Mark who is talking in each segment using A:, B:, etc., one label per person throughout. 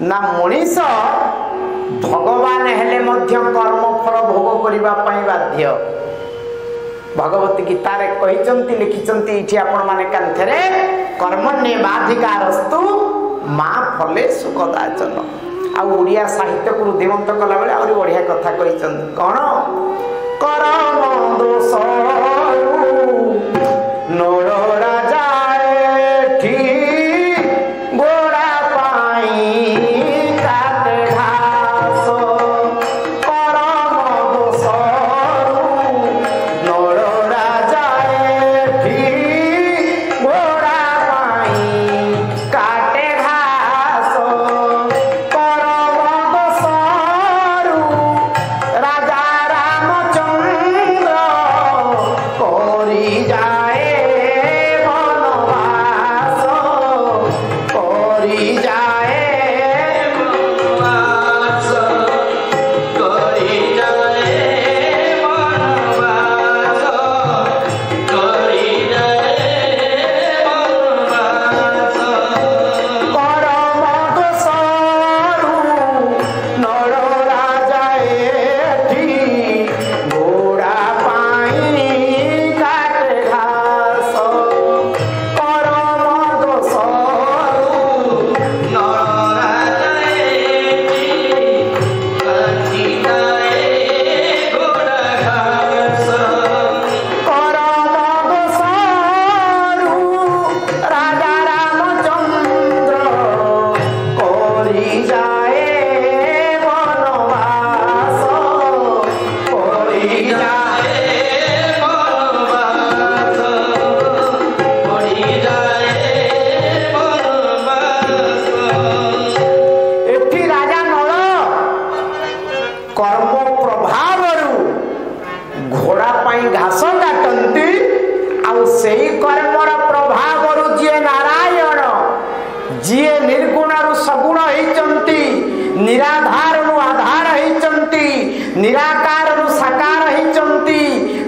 A: ना मनीष भगवान हेले मध्य कर्म फल भोग करबा पई बाध्य। भगवत गीता रे कहिचंती लिखिचंती इठी आपण माने कांथरे कर्मण्येवाधिकारस्तु मा फले सुखदाचन। आ ओडिया साहित्य को रुधिमंत कला बेले आउरी बढ़िया कथा कहिचंती कोन कर्म दोष नर राजा एठी गोड़ा पाई काटे घास। कर्म दोष नर राजा एठी गोड़ा पाई काटे घास। कर्म दोष राजा रामचंद्र करी जाए वनवास करी जाए वनवास करी जाए वनवास करी जाए वनवास। कर्म दोष नर राजा एठी घोड़ा पाई काटे घास। कर्म दोष नर राजा एठी काटी जाए घोड़ा घास। कर्म दोष राजा रामचंद्र करी जाए वनवास करी जाए वनवास करी जाए वनवास। एठी राजा नल कर्म प्रभावरु घोड़ा पाई घास काटंती आउ सेही कर्मर प्रभावरु जिए नारायण जिए निर्गुण रु सगुण होइचंती निराधार रु आधार होइचंती निराकार रु साकार होइचंती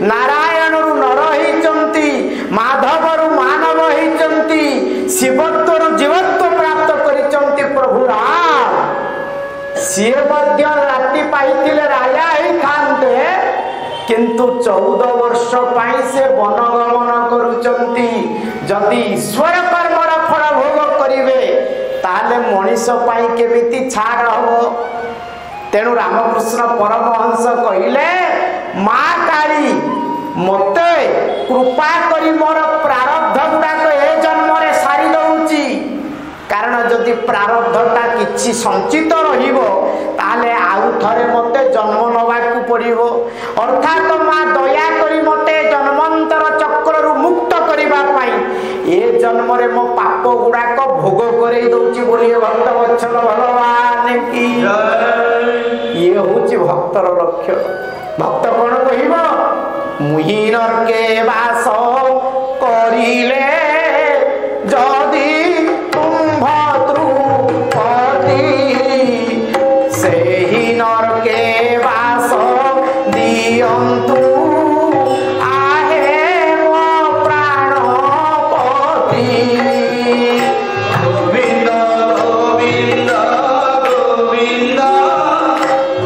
A: नारायण रु नर होइचंती माधव रु मानव होइचंती शिवत्व रु जीवत्व प्राप्त करिचंती प्रभु राम। सिए मध्य राति पाइथिले राजा ही खान्ते किंतु 14 वर्ष पाई से वन गमन करुचंती। जदि ईश्वर कर्मर फल भोग करिवे ताले मनीष पाई केमिति छाड़ हबो। तेणु रामकृष्ण परमहंस कहिले माँ काली मते कृपा करी मोर प्रारब्ध गुड़ाक ए जन्म रे सारी दउची। कारण जदि प्रारब्धटा किछि संचित रहिबो ताले आउ थरे मते जन्म नबाकू पड़िबो। अर्थात माँ दया करी मते जन्मांतर चक्र रु मुक्त करिबा पाई ए जन्म रे मो पाप गुड़ाक भोग करई दउची बोलिए भक्त वत्सल भगवान की जय। ये होची भक्तर लक्ष्य। भक्त कोन कहिबो मुहि नरके वास करिले जदि तुम्भ द्रुपदी सेहि नरके वास दियंतु आहे मो प्राणपति। गोविंद गोविंद गोविंद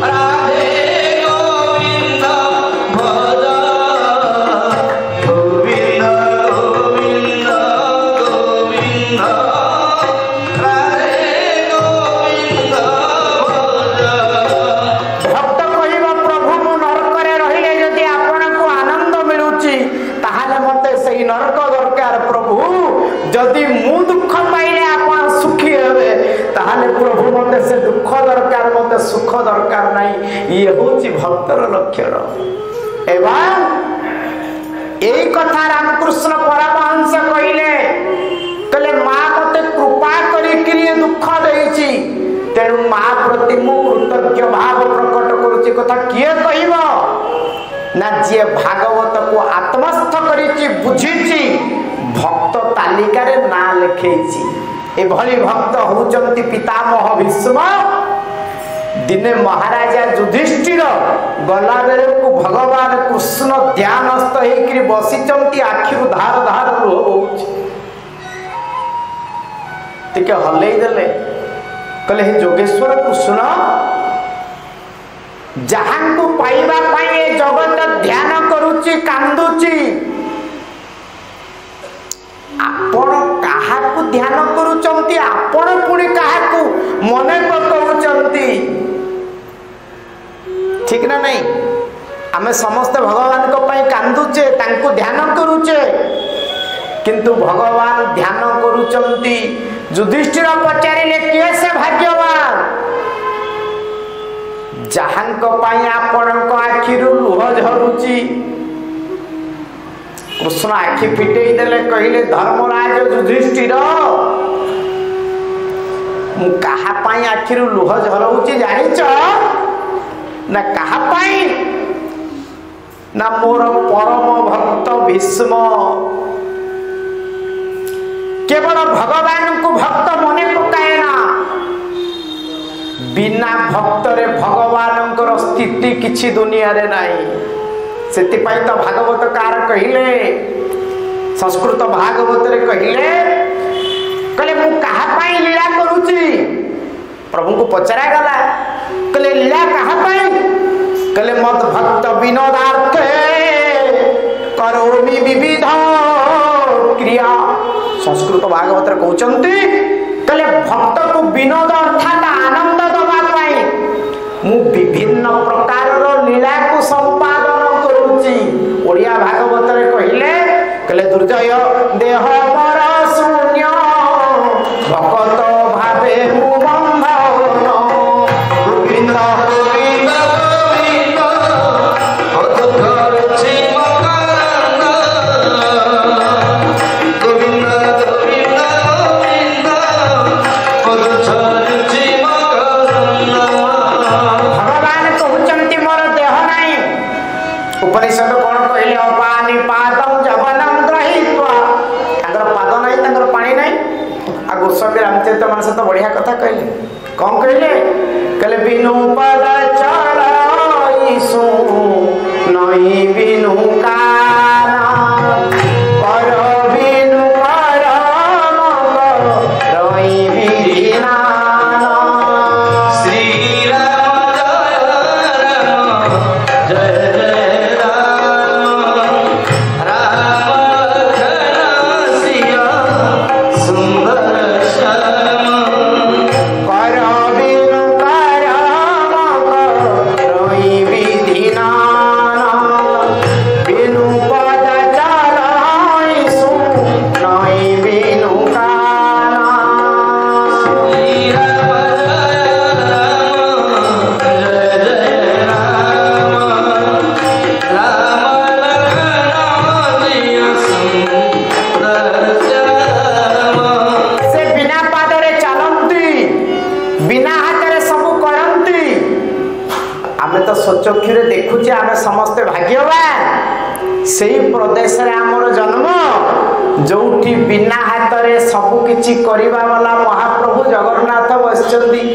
A: राधे गोविंद भज गोविंद गोविंद गोविंद राधे गोविंद भज। भक्त कहिबा प्रभु मु नरकरे रहिले जदि आपनको आनंद मिलुची ताहाले मते सेही नरक दरकार प्रभु। जदि मु दुख पाइले आपण सुखी हेबे ताहाले प्रभु मते से दुख दरकार मते सुख दरकार नाही। ये होची भक्तर लक्षण। एवं एई कथा रामकृष्ण परमहंस कहिले कहले माँ मते कृपा करी किरी दुख देइची तेणु माँ प्रति मु कृतज्ञ भाव प्रकट करूची। कथा किए कहिबो ना जे भागवत को आत्मस्थ करिची बुझिची भक्त तालिका रे ना लिखेची। ए भली भक्त होचंती पितामह भीष्म। दिने महाराजा युधिष्ठिर गला बेले को भगवान कृष्ण ध्यानस्थ होकर बसिचंती आखिरु धार धार लुह बोउछि। टिके हल्लै देले कहले हे जोगेश्वर कृष्ण जहां को पाइबा पाए जगत ध्यान करूची कांदुची आपण काहाकू ध्यान करूचंती आपण पुणी काहाकू मने पकाउचंती ठीक ना नहीं आमे समस्त भगवान को पाई कांदुचे तांको ध्यान करूचे किंतु भगवान ध्यान करूचंती युधिष्ठिर पचारिले किए से भाग्यवान जहांक पाई आपणक आखिरु लुह झरुची कृष्ण आखि फिटेई देले कहिले धर्मराज युधिष्ठिर मु कहा पाई आखिरु लुह झरउची जानिच ना कहा पाई ना मोर परम भक्त भीष्म केवल भगवान को भक्त मने पकाए ना बिना भक्त रे भगवान स्थिति किछि दुनिया रे नाही सेति पाई तो भागवत कार कहिले संस्कृत भागवत रे कहिले कहले मु कहा पाई लीला करूची प्रभु को पचरा गला कहले लीला कहा पाई कहले मत भक्त विनोदार्थे करोमि विविध क्रिया संस्कृत भागवत रे कहउचंती कहले भक्त को विनोद अर्थात आनंद दबा पाई मु विभिन्न प्रकार रो लीला को संपादन करूची ओडिया भागवत रे कहिले कहले दुर्जय देह पर शून्य भक्त भावे मु बंधन गोविंद गोविंद गोविंद करछि मकरंद गोविंद गोविंद गोविंद करछि मकरंद भगवान कहउचंती मोर देह नाही उपनिषद कोन कहले अपानि पादम जवनम ग्रहीत्वा तांगर पाद नाही तांगर पानी नाही आ गोस्वामी रामचरित मानस तो बढ़िया कथा कहले कौन कहले कहले बिनु पद चलाइसु नई बिनु काना पर बिनु परम रई बिना श्री राम जय जय राम राम लखन सिया सुंदर श्याम कर बिनु करम रई विधिना बिनु पद चलाइसु नई बिनु काना श्री राम जय जय राम राम लखन सिया सुंदर श्याम से बिना पादरे चलंती बिना हाथ सब करती आमे तो स्वचक्षुरे देखुचे आमे समस्त भाग्यवान सेही प्रदेश रे हमर जन्म जोठी बिना हाथ रे सब किछि करिबा वाला महाप्रभु जगन्नाथ बसचंदी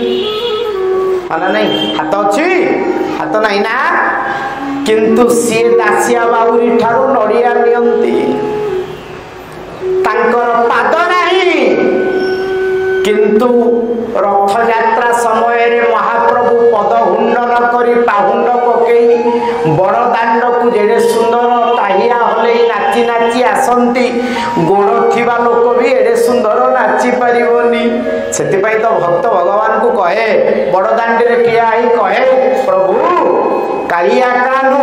A: माने नहीं हाथ अछि हाथ नहीं ना किंतु सी दासिया बाउरी ठारू नड़िया नियंती तांकर पाद नहीं किंतु रथ यात्रा समय रे महाप्रभु पद हुंडन करी पाहुंड पकेई बड़ दांड को जेडे सुंदर ताहिया हले नाची नाची आसंती गोड़ थिबा लोक भी एडे सुंदर नाची परिबोनी सेति पई तो भक्त भगवान को कहे बड़ दांडी रे किया ही कहे प्रभु कालिया कानू